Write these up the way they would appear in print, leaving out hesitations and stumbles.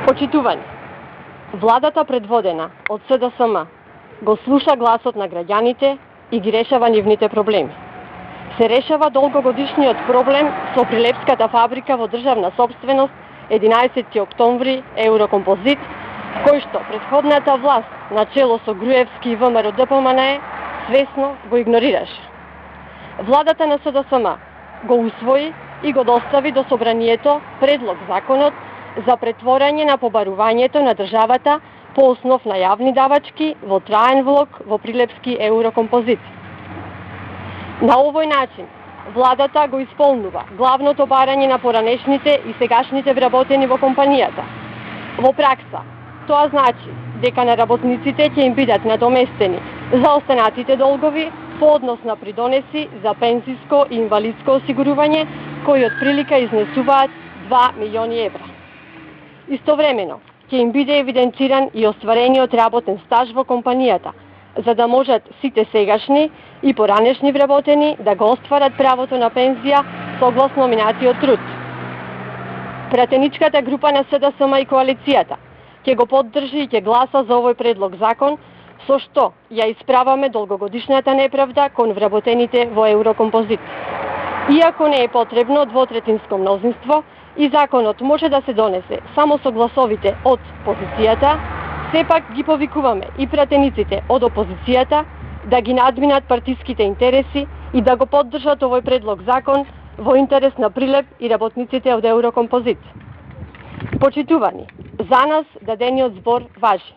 Почитувани, владата предводена од СДСМ го слуша гласот на граѓаните и ги решава нивните проблеми. Се решава долгогодишниот проблем со Прилепската фабрика во државна собственост 11 октомври Еврокомпозит, кој што претходната власт на чело со Груевски и ВМРО ДПМНЕ свесно го игнорираше. Владата на СДСМ го усвои и го достави до собранието предлог законот за претворање на побарувањето на државата по основ на јавни давачки во траен влог во Прилепски Еврокомпозит. На овој начин владата го исполнува главното барање на поранешните и сегашните вработени во компанијата. Во пракса, тоа значи дека на работниците ќе им бидат надоместени за останатите долгови по однос на придонеси за пензиско и инвалидско осигурување, кои од прилика изнесуваат 2 милиони евра. Истовремено, ќе им биде евиденциран и остварениот работен стаж во компанијата, за да можат сите сегашни и поранешни вработени да го остварат правото на пензија согласно минатиот труд. Пратеничката група на СДСМ и коалицијата ќе го поддржи и ќе гласа за овој предлог закон, со што ја исправаме долгогодишната неправда кон вработените во Еврокомпозит. Иако не е потребно двотретинско мнозинство и законот може да се донесе само со гласовите од позицијата, сепак ги повикуваме и пратениците од опозицијата да ги надминат партиските интереси и да го поддржат овој предлог закон во интерес на Прилеп и работниците од Еврокомпозит. Почитувани, за нас дадениот збор важи.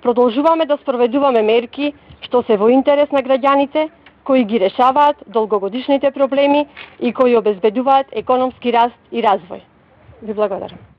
Продолжуваме да спроведуваме мерки што се во интерес на граѓаните, кои ги решаваат долгогодишните проблеми и кои обезбедуваат економски раст и развој. Ви благодарам.